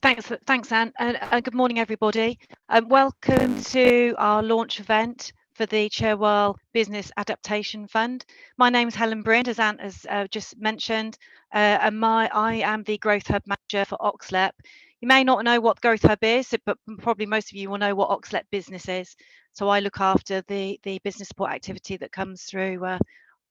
Thanks, Anne, and good morning, everybody. Welcome to our launch event for the Cherwell Business Adaptation Fund. My name is Helen Brind, as Anne has just mentioned, and I am the Growth Hub Manager for OxLEP. You may not know what Growth Hub is, but probably most of you will know what OxLEP Business is. So I look after the business support activity that comes through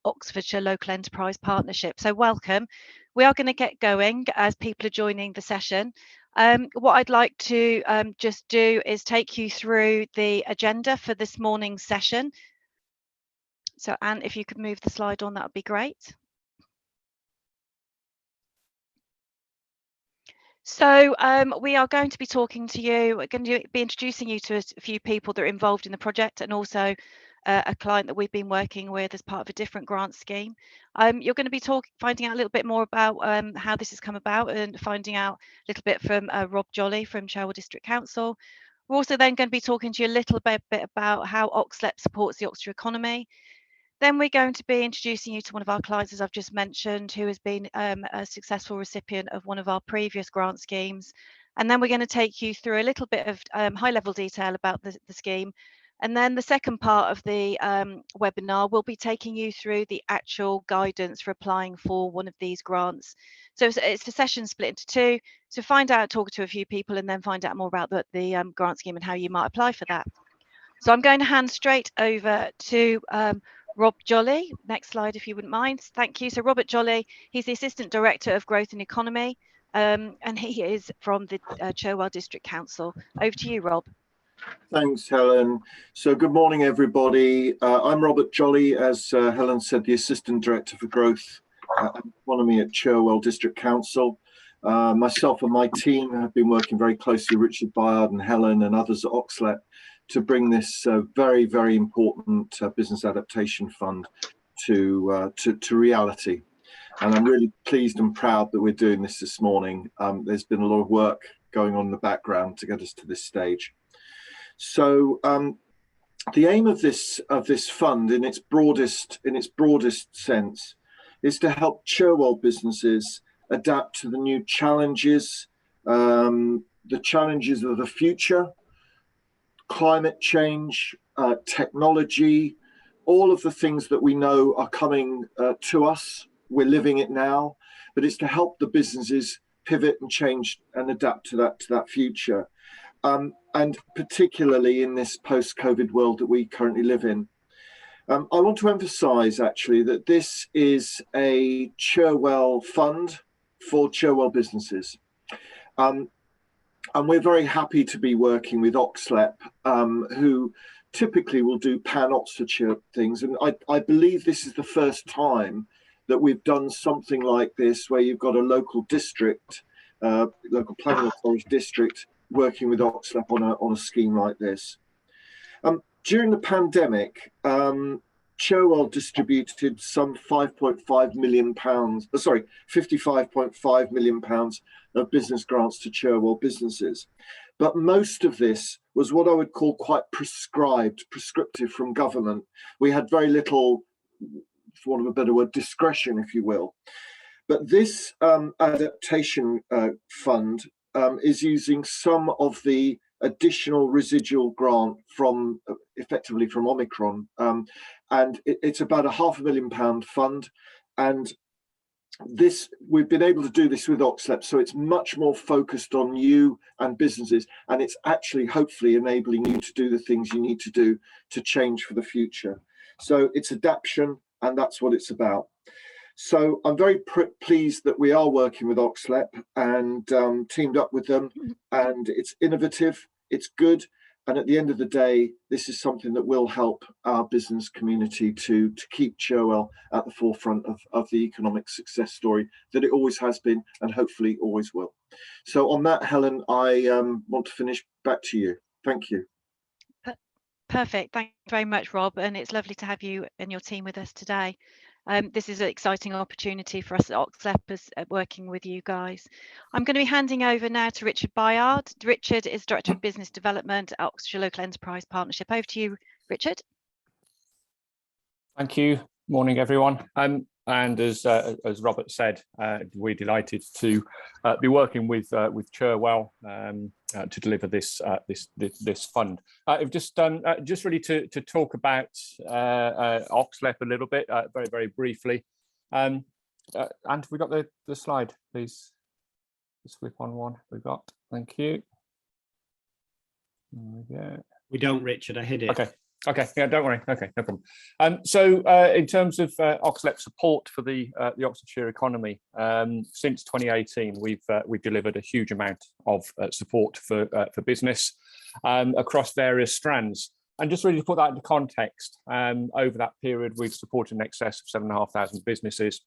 Oxfordshire Local Enterprise Partnership. So welcome. We are going to get going as people are joining the session. What I'd like to just do is take you through the agenda for this morning's session. So Anne, if you could move the slide on, that would be great. So we are going to be talking to you, we're going to be introducing you to a few people that are involved in the project, and also a client that we've been working with as part of a different grant scheme. You're going to be finding out a little bit more about how this has come about, and finding out a little bit from Rob Jolly from Cherwell District Council. We're also then going to be talking to you a little bit about how OxLEP supports the Oxfordshire economy. Then we're going to be introducing you to one of our clients, as I've just mentioned, who has been a successful recipient of one of our previous grant schemes. And then we're going to take you through a little bit of high-level detail about the scheme. And then the second part of the webinar will be taking you through the actual guidance for applying for one of these grants. So it's a session split into two. So find out, talk to a few people, and then find out more about the grant scheme and how you might apply for that. So I'm going to hand straight over to Rob Jolly. Next slide, if you wouldn't mind. Thank you. So Robert Jolly, he's the Assistant Director of Growth and Economy, and he is from the Cherwell District Council. Over to you, Rob. Thanks, Helen. So good morning, everybody. I'm Robert Jolly, as Helen said, the Assistant Director for Growth and Economy at Cherwell District Council. Myself and my team have been working very closely with Richard Byard and Helen and others at OxLEP to bring this very, very important business adaptation fund to reality. And I'm really pleased and proud that we're doing this morning. There's been a lot of work going on in the background to get us to this stage. So the aim of this fund, in its broadest sense, is to help Cherwell businesses adapt to the new challenges, the challenges of the future, climate change, technology, all of the things that we know are coming to us. We're living it now, but it's to help the businesses pivot and change and adapt to that future. And particularly in this post-COVID world that we currently live in. I want to emphasize actually that this is a Cherwell fund for Cherwell businesses. And we're very happy to be working with OxLEP, who typically will do pan-Oxfordshire things. And I believe this is the first time that we've done something like this, where you've got a local district, local planning authority district, working with OxLEP on a scheme like this. During the pandemic, Cherwell distributed some £55.5 million of business grants to Cherwell businesses. But most of this was what I would call quite prescriptive from government. We had very little, for want of a better word, discretion, if you will. But this adaptation fund is using some of the additional residual grant from effectively from Omicron, and it's about a £500,000 fund, and this we've been able to do this with OxLEP, so it's much more focused on you and businesses, and it's actually hopefully enabling you to do the things you need to do to change for the future. So it's adaptation, and that's what it's about. So I'm very pleased that we are working with OxLEP and teamed up with them, and it's innovative, it's good, and at the end of the day, this is something that will help our business community to keep Cherwell at the forefront of the economic success story that it always has been and hopefully always will. So on that, Helen, I want to finish back to you. Thank you. Perfect. Thank you very much, Rob, and it's lovely to have you and your team with us today. This is an exciting opportunity for us at OxLEP as working with you guys. I'm going to be handing over now to Richard Byard. Richard is Director of Business Development at Oxfordshire Local Enterprise Partnership. Over to you, Richard. Thank you. Morning, everyone. And as Robert said, we're delighted to be working with Cherwell to deliver this fund. I've just done just really to talk about OxLEP a little bit, very briefly. And have we got the slide, please? Just flip on one. We've got. Thank you. There we go. We don't, Richard. I hid it. Okay, yeah, don't worry. Okay, no problem. So in terms of OxLEP support for the Oxfordshire economy, since 2018, we've delivered a huge amount of support for business across various strands. And just really to put that into context, over that period, we've supported in excess of 7,500 businesses,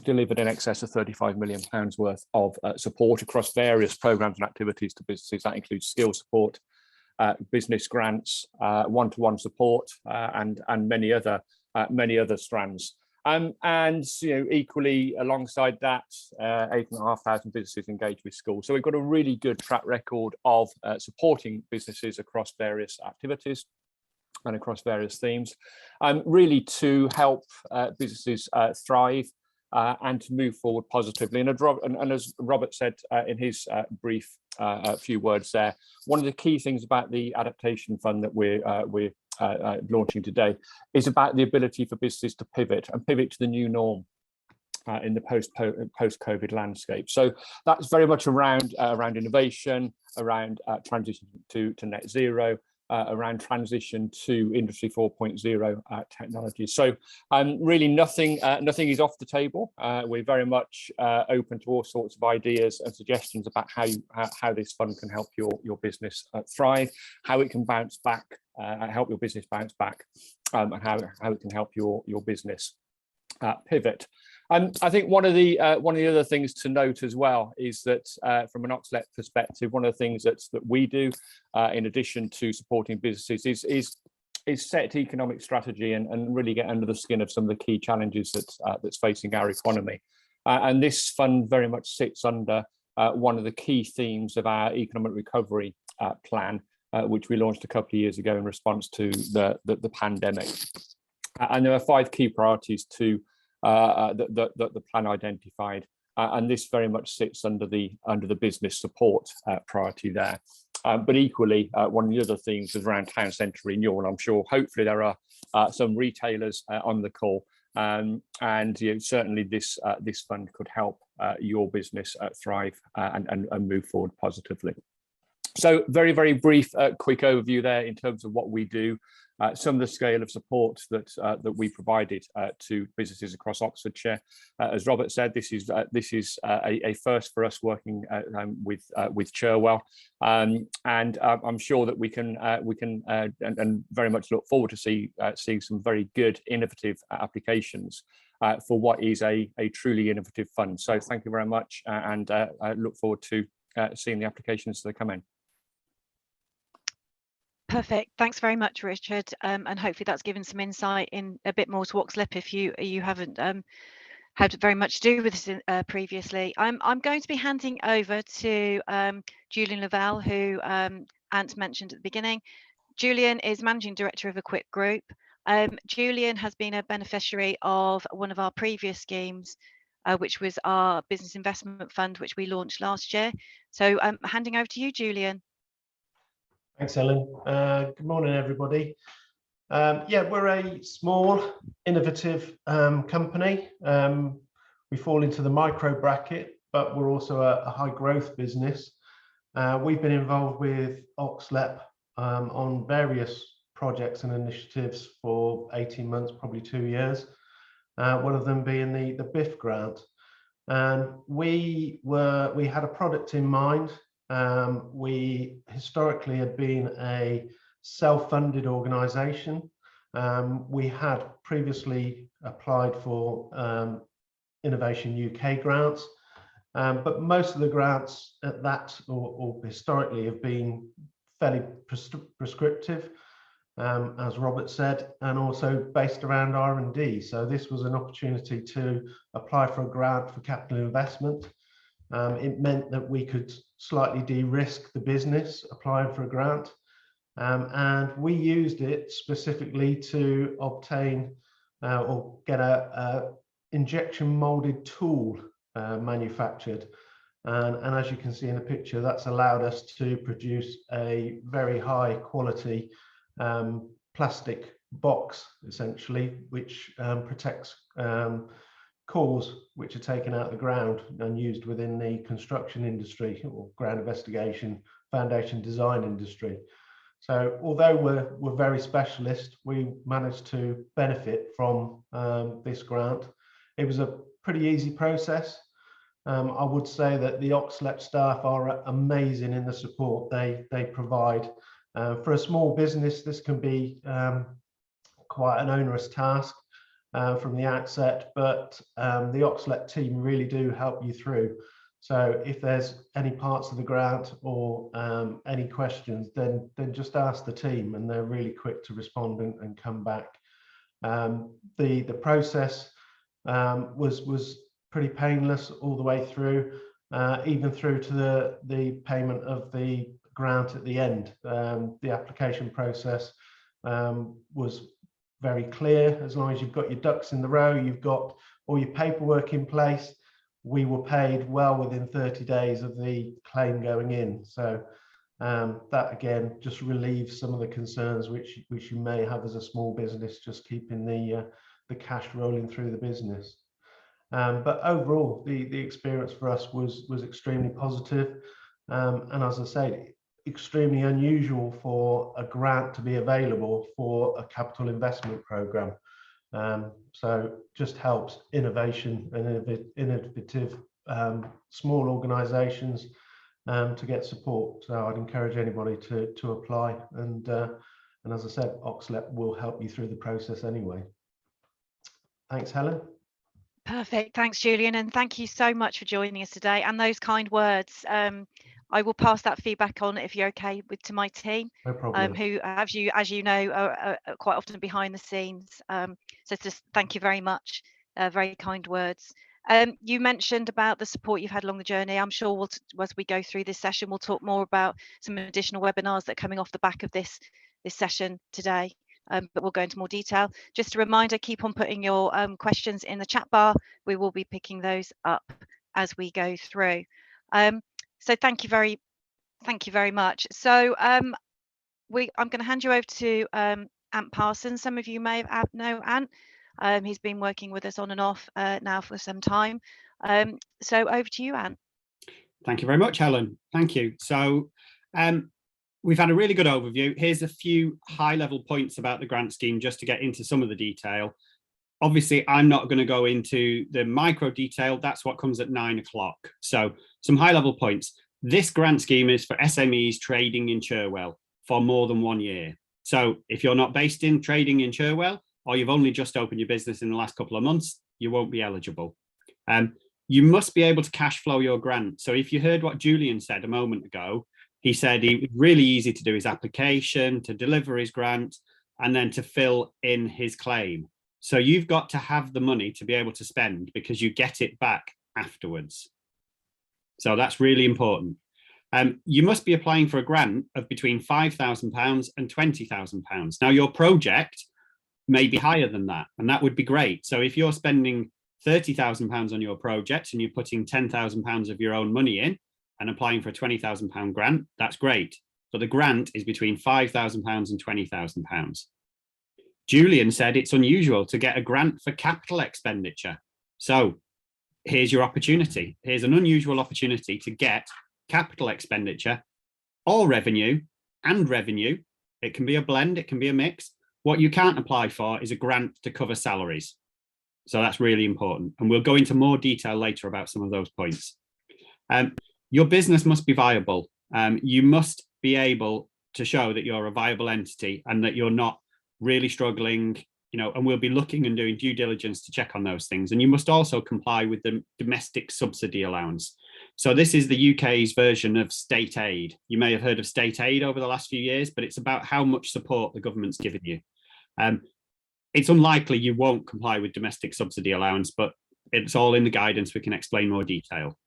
delivered in excess of £35 million worth of support across various programmes and activities to businesses. That includes skill support, business grants, one-to-one support, and many other strands. And equally alongside that, 8,500 businesses engaged with schools. So we've got a really good track record of supporting businesses across various activities and across various themes, really to help businesses thrive and to move forward positively. And as Robert said in his brief few words there, one of the key things about the adaptation fund that we're launching today is about the ability for businesses to pivot to the new norm in the post-COVID landscape. So that's very much around innovation, around transition to net zero, around transition to Industry 4.0 technology. So really nothing is off the table. We're very much open to all sorts of ideas and suggestions about how this fund can help your business thrive, how it can bounce back, help your business bounce back, and how it can help your business pivot. And I think one of the other things to note as well is that from an OxLEP perspective, one of the things that we do in addition to supporting businesses is set economic strategy and really get under the skin of some of the key challenges that's facing our economy. And this fund very much sits under one of the key themes of our economic recovery plan, which we launched a couple of years ago in response to the pandemic. And there are 5 key priorities to the plan identified, and this very much sits under the business support priority there. But equally, one of the other themes is around town centre renewal. I'm sure hopefully there are some retailers on the call, and certainly this fund could help your business thrive and move forward positively. So very brief, quick overview there in terms of what we do, some of the scale of support that we provided to businesses across Oxfordshire. As Robert said, this is a first for us working with Cherwell, and I'm sure that we can and very much look forward to seeing some very good innovative applications for what is a truly innovative fund. So thank you very much, and I look forward to seeing the applications that come in. Perfect. Thanks very much, Richard. And hopefully that's given some insight in a bit more to OxLEP if you haven't had very much to do with this previously. I'm going to be handing over to Julian Lavelle, who Ant mentioned at the beginning. Julian is Managing Director of OxLEP Group. Julian has been a beneficiary of one of our previous schemes, which was our Business Investment Fund, which we launched last year. So I'm handing over to you, Julian. Thanks, Helen. Good morning, everybody. Yeah, we're a small, innovative company. We fall into the micro bracket, but we're also a high growth business. We've been involved with OxLEP on various projects and initiatives for 18 months, probably 2 years. One of them being the BIF grant. And we had a product in mind. We historically had been a self-funded organisation. We had previously applied for Innovation UK grants, but most of the grants at that or historically have been fairly prescriptive, as Robert said, and also based around R&D. So this was an opportunity to apply for a grant for capital investment. It meant that we could slightly de-risk the business applying for a grant, and we used it specifically to obtain or get a injection molded tool manufactured. And as you can see in the picture, that's allowed us to produce a very high quality plastic box, essentially, which protects cores which are taken out of the ground and used within the construction industry or ground investigation, foundation design industry. So although we're very specialist, we managed to benefit from this grant. It was a pretty easy process. I would say that the OxLEP staff are amazing in the support they provide. For a small business, this can be quite an onerous task from the outset, but the OxLEP team really do help you through. So if there's any parts of the grant or any questions, then just ask the team, and they're really quick to respond and come back. The process was pretty painless all the way through, even through to the payment of the grant at the end. The application process was very clear. As long as you've got your ducks in the row, you've got all your paperwork in place, we were paid well within 30 days of the claim going in. So that again just relieves some of the concerns which you may have as a small business, just keeping the cash rolling through the business. But overall, the experience for us was extremely positive, and as I said, extremely unusual for a grant to be available for a capital investment program. So just helps innovation and innovative small organisations to get support. So I'd encourage anybody to apply, and as I said, OxLEP will help you through the process anyway. Thanks, Helen. Perfect. Thanks, Julian, and thank you so much for joining us today and those kind words. I will pass that feedback on, if you're okay, to my team, No problem. who, as you know, are quite often behind the scenes. So just thank you very much. Very kind words. You mentioned about the support you've had along the journey. I'm sure as we go through this session, we'll talk more about some additional webinars that are coming off the back of this session today. But we'll go into more detail. Just a reminder, keep on putting your questions in the chat bar. We will be picking those up as we go through. So thank you very much. So I'm going to hand you over to Ant Parsons. Some of you may know Ant. He's been working with us on and off now for some time. So over to you, Ant. Thank you very much, Helen. Thank you. So we've had a really good overview. Here's a few high-level points about the grant scheme just to get into some of the detail. Obviously, I'm not going to go into the micro detail. That's what comes at 9 o'clock. So some high-level points. This grant scheme is for SMEs trading in Cherwell for more than 1 year. So if you're not based in trading in Cherwell, or you've only just opened your business in the last couple of months, you won't be eligible. You must be able to cash flow your grant. So if you heard what Julian said a moment ago, he said it was really easy to do his application, to deliver his grant, and then to fill in his claim. So you've got to have the money to be able to spend, because you get it back afterwards. So that's really important. You must be applying for a grant of between £5,000 and £20,000. Now, your project may be higher than that, and that would be great. So if you're spending £30,000 on your project and you're putting £10,000 of your own money in and applying for a £20,000 grant, that's great. But the grant is between £5,000 and £20,000. Julian said it's unusual to get a grant for capital expenditure. So here's your opportunity. Here's an unusual opportunity to get capital expenditure or revenue and revenue. It can be a blend, it can be a mix. What you can't apply for is a grant to cover salaries. So that's really important. And we'll go into more detail later about some of those points. Your business must be viable. You must be able to show that you're a viable entity and that you're not really struggling, and we'll be looking and doing due diligence to check on those things. And you must also comply with the domestic subsidy allowance. So this is the UK's version of state aid. You may have heard of state aid over the last few years, but it's about how much support the government's given you. It's unlikely you won't comply with domestic subsidy allowance, but it's all in the guidance. We can explain more detail.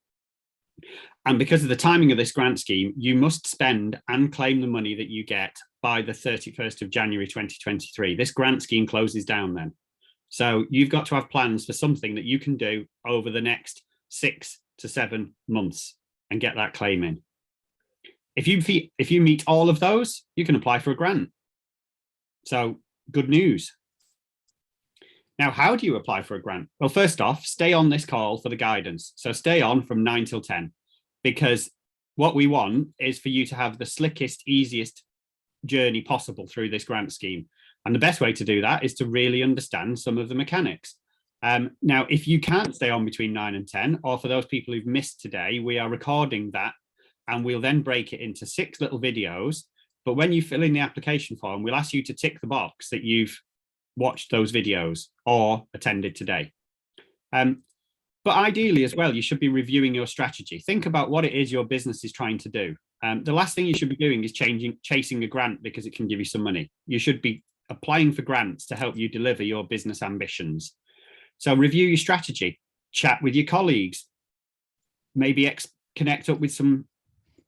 And because of the timing of this grant scheme, you must spend and claim the money that you get by the 31st of January 2023. This grant scheme closes down then. So you've got to have plans for something that you can do over the next 6 to 7 months and get that claim in. If you meet all of those, you can apply for a grant. So good news. Now, how do you apply for a grant? Well, first off, stay on this call for the guidance. So stay on from 9 till 10, because what we want is for you to have the slickest, easiest journey possible through this grant scheme. And the best way to do that is to really understand some of the mechanics. Now, if you can't stay on between 9 and 10, or for those people who've missed today, we are recording that and we'll then break it into 6 little videos. But when you fill in the application form, we'll ask you to tick the box that you've watched those videos or attended today. But ideally as well, you should be reviewing your strategy. Think about what it is your business is trying to do. The last thing you should be doing is chasing a grant because it can give you some money. You should be applying for grants to help you deliver your business ambitions. So review your strategy, chat with your colleagues, maybe connect up with some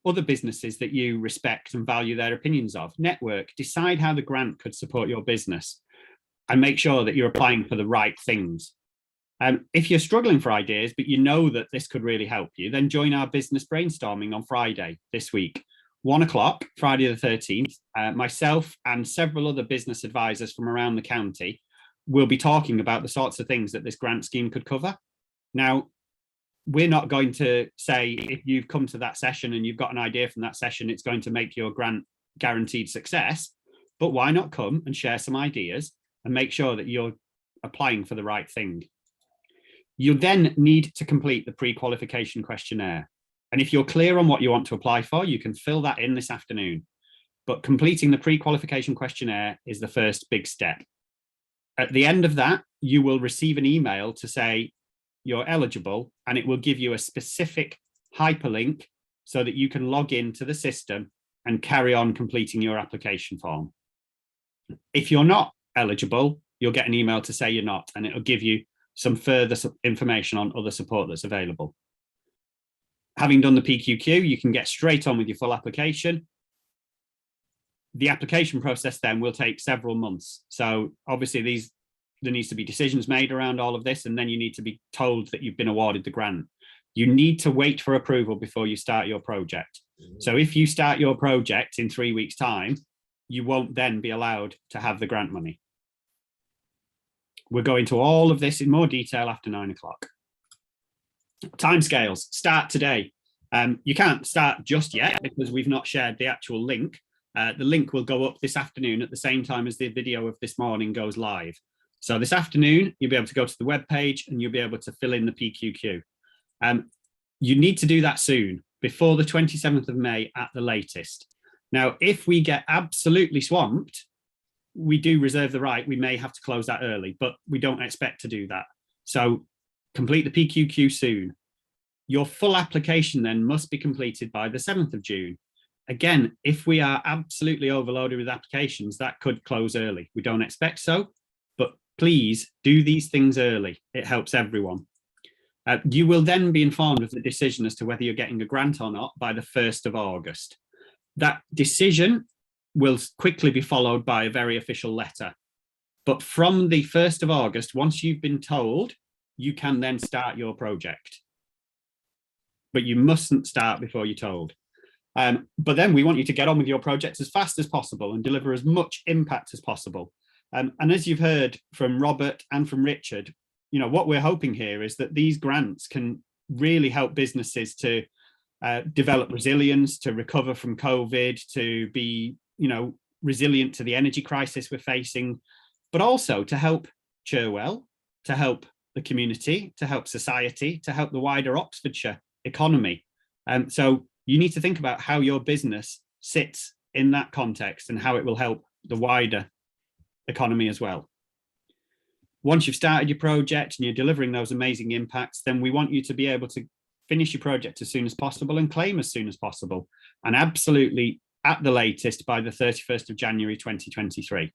other businesses that you respect and value their opinions of. Network, decide how the grant could support your business, and make sure that you're applying for the right things. If you're struggling for ideas, but you know that this could really help you, then join our business brainstorming on Friday this week, 1 o'clock, Friday the 13th. Myself and several other business advisors from around the county will be talking about the sorts of things that this grant scheme could cover. Now, we're not going to say if you've come to that session and you've got an idea from that session, it's going to make your grant guaranteed success, but why not come and share some ideas and make sure that you're applying for the right thing. You then need to complete the pre-qualification questionnaire. And if you're clear on what you want to apply for, you can fill that in this afternoon. But completing the pre-qualification questionnaire is the first big step. At the end of that, you will receive an email to say you're eligible, and it will give you a specific hyperlink so that you can log into the system and carry on completing your application form. If you're not eligible, you'll get an email to say you're not, and it'll give you some further information on other support that's available. Having done the PQQ, you can get straight on with your full application. The application process then will take several months. So obviously there needs to be decisions made around all of this, and then you need to be told that you've been awarded the grant. You need to wait for approval before you start your project. So if you start your project in 3 weeks' time, you won't then be allowed to have the grant money. We'll go into all of this in more detail after 9 o'clock. Timescales, start today. You can't start just yet because we've not shared the actual link. The link will go up this afternoon at the same time as the video of this morning goes live. So this afternoon, you'll be able to go to the web page and you'll be able to fill in the PQQ. You need to do that soon, before the 27th of May at the latest. Now, if we get absolutely swamped, we do reserve the right. We may have to close that early, but we don't expect to do that. So complete the PQQ soon. Your full application then must be completed by the 7th of June. Again, if we are absolutely overloaded with applications, that could close early. We don't expect so, but please do these things early. It helps everyone. You will then be informed of the decision as to whether you're getting a grant or not by the 1st of August. That decision will quickly be followed by a very official letter. But from the 1st of August, once you've been told, you can then start your project. But you mustn't start before you're told. But then we want you to get on with your project as fast as possible and deliver as much impact as possible. And as you've heard from Robert and from Richard, you know, what we're hoping here is that these grants can really help businesses to develop resilience, to recover from COVID, to be, you know, resilient to the energy crisis we're facing, but also to help Cherwell, to help the community, to help society, to help the wider Oxfordshire economy. So you need to think about how your business sits in that context and how it will help the wider economy as well. Once you've started your project and you're delivering those amazing impacts, then we want you to be able to finish your project as soon as possible and claim as soon as possible, and absolutely at the latest by the 31st of January 2023.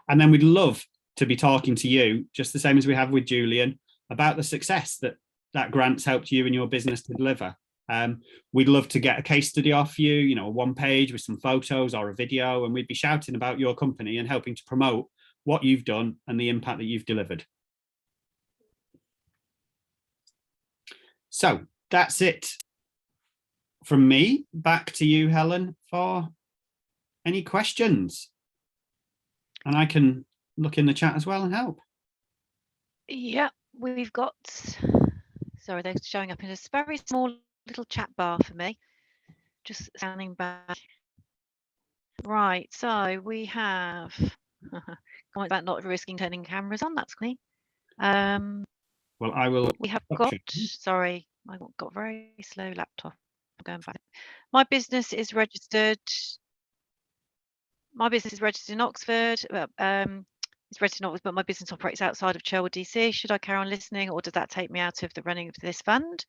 And then we'd love to be talking to you, just the same as we have with Julian, about the success that that grant's helped you and your business to deliver. We'd love to get a case study off you, you know, a 1 page with some photos or a video, and we'd be shouting about your company and helping to promote what you've done and the impact that you've delivered. So that's it from me. Back to you, Helen, for any questions. And I can look in the chat as well and help. Yeah, we've got, sorry, they're showing up in a very small little chat bar for me. Just scanning back. Right, so we have comment about not risking turning cameras on, that's me. Well, I will. We have got, sorry, I got very slow laptop. I'm going back. My business is registered in Oxford. It's registered in Oxford, but my business operates outside of Cherwell DC. Should I carry on listening, or does that take me out of the running of this fund?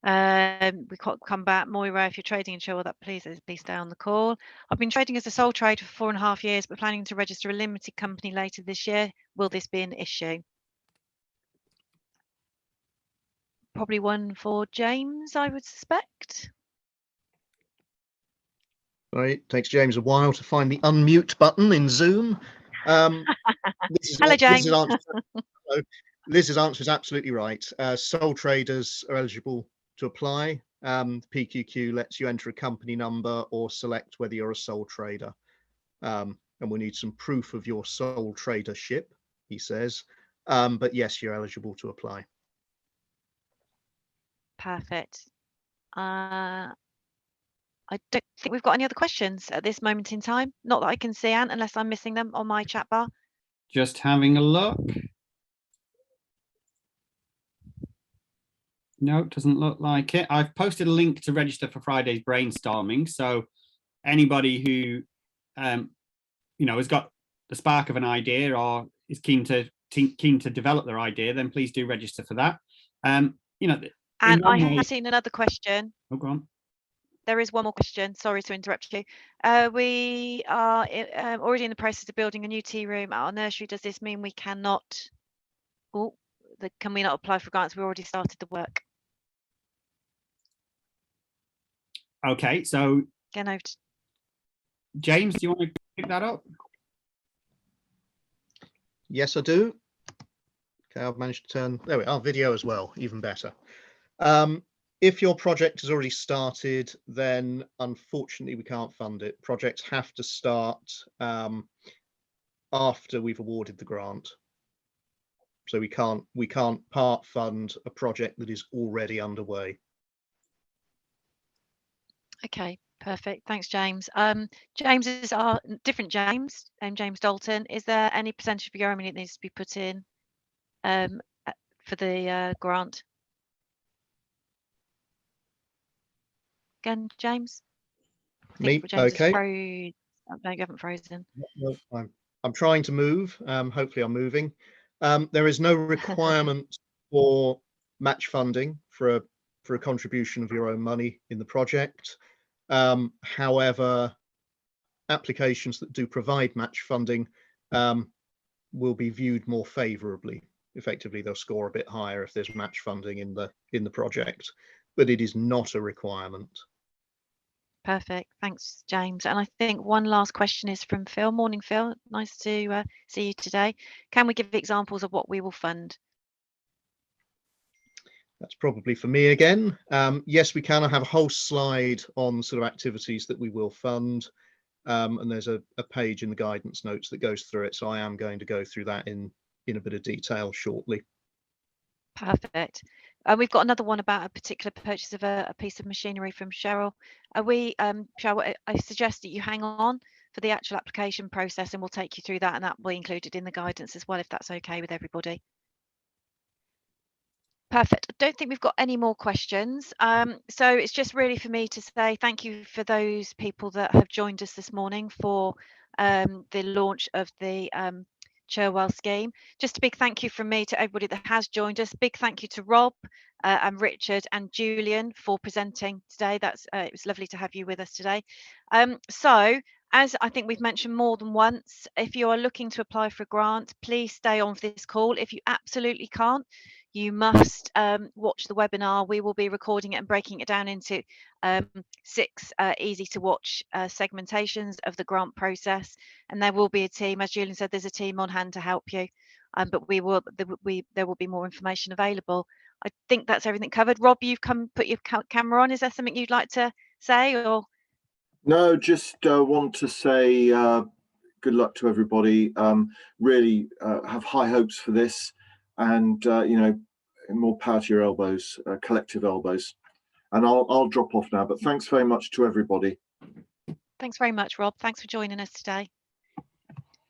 We come back. Moira, if you're trading in Cherwell, that please stay on the call. I've been trading as a sole trader for 4.5 years, but planning to register a limited company later this year. Will this be an issue? Probably one for James, I would suspect. Right, takes James a while to find the unmute button in Zoom. Hello, James. Liz's answer is absolutely right. Sole traders are eligible to apply. PQQ lets you enter a company number or select whether you're a sole trader. And we need some proof of your sole tradership, he says. But yes, you're eligible to apply. Perfect. I don't think we've got any other questions at this moment in time. Not that I can see, Anne, unless I'm missing them on my chat bar. Just having a look. No, it doesn't look like it. I've posted a link to register for Friday's brainstorming. So anybody who, has got the spark of an idea or is keen to develop their idea, then please do register for that. And I have seen another question. Oh, go on. There is one more question. Sorry to interrupt you. We are already in the process of building a new tea room at our nursery. Does this mean we cannot? Can we not apply for grants? We already started the work. Okay, so Again, over to James, do you want to pick that up? Yes, I do. Okay, I've managed to turn, there we are, video as well, even better. If your project has already started, then unfortunately we can't fund it. Projects have to start after we've awarded the grant. So we can't part fund a project that is already underway. Okay, perfect. Thanks, James. James is our different James, James Dalton. Is there any percentage of your money that needs to be put in for the grant? Again, James? Me? James Okay. Is no, you haven't frozen. No, I'm trying to move. Hopefully I'm moving. There is no requirement for match funding for a contribution of your own money in the project. However, applications that do provide match funding will be viewed more favorably. Effectively, they'll score a bit higher if there's match funding in the project, but it is not a requirement. Perfect. Thanks, James. And I think one last question is from Phil. Morning, Phil. Nice to see you today. Can we give examples of what we will fund? That's probably for me again. Yes, we can. I have a whole slide on sort of activities that we will fund. And there's a page in the guidance notes that goes through it. So I am going to go through that in a bit of detail shortly. Perfect. We've got another one about a particular purchase of a piece of machinery from Cheryl. Cheryl, I suggest that you hang on for the actual application process and we'll take you through that, and that will be included in the guidance as well, if that's okay with everybody. Perfect. I don't think we've got any more questions. So it's just really for me to say thank you for those people that have joined us this morning for the launch of the Cherwell scheme. Just a big thank you from me to everybody that has joined us. Big thank you to Rob and Richard and Julian for presenting today. It was lovely to have you with us today. So as I think we've mentioned more than once, if you are looking to apply for a grant, please stay on for this call. If you absolutely can't, you must watch the webinar. We will be recording it and breaking it down into 6 easy to watch segmentations of the grant process, and there will be a team, as Julian said, there's a team on hand to help you, but there will be more information available I think that's everything covered. Rob, you've put your camera on. Is there something you'd like to say? Or No, just want to say good luck to everybody. Really have high hopes for this, and more power to your elbows, collective elbows. And I'll drop off now, but thanks very much to everybody. thanks very much, Rob. Thanks for joining us today.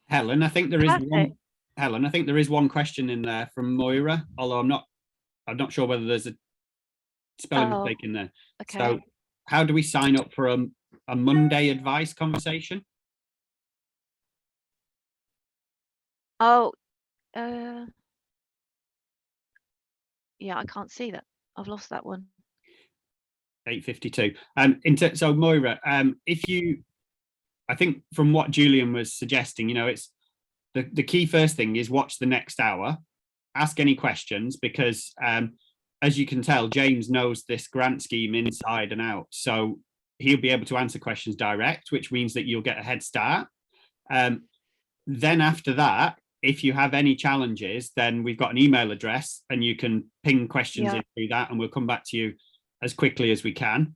Helen, I think there is Perfect. one. Helen, I think there is one question in there from Moira, although I'm not sure whether there's a spelling mistake in there. Okay. So, how do we sign up for a Monday advice conversation? Oh, yeah, I can't see that. I've lost that one. 8:52. So Moira, I think from what Julian was suggesting, it's the key first thing is watch the next hour, ask any questions, because as you can tell, James knows this grant scheme inside and out, so he'll be able to answer questions direct, which means that you'll get a head start. Then after that, if you have any challenges, then we've got an email address and you can ping questions in through that, and we'll come back to you as quickly as we can.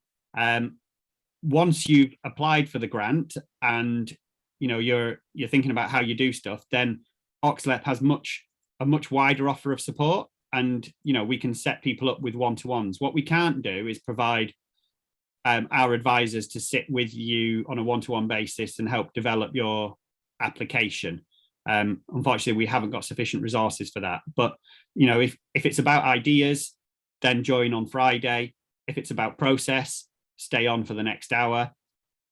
Once you've applied for the grant and you're thinking about how you do stuff, then OxLEP has a much wider offer of support, and we can set people up with one-to-ones. What we can't do is provide our advisors to sit with you on a one-to-one basis and help develop your application. Unfortunately, we haven't got sufficient resources for that. But if it's about ideas, then join on Friday. If it's about process, stay on for the next hour.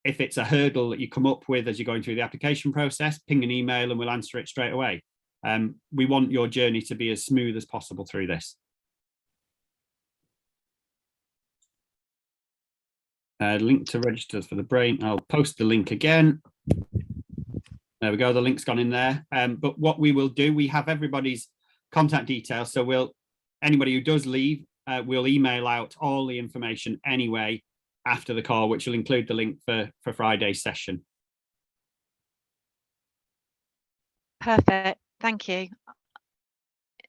If it's a hurdle that you come up with as you're going through the application process, ping an email and we'll answer it straight away. We want your journey to be as smooth as possible through this. Link to register for the brain. I'll post the link again. There we go. The link's gone in there. But what we will do, we have everybody's contact details. So anybody who does leave, we'll email out all the information anyway after the call, which will include the link for Friday's session. Perfect. Thank you.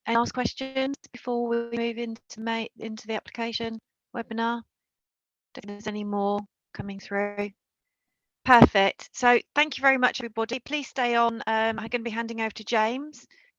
Any last questions before we move into the application webinar? Don't think there's any more coming through. Perfect. So thank you very much, everybody. Please stay on. I'm going to be handing over to James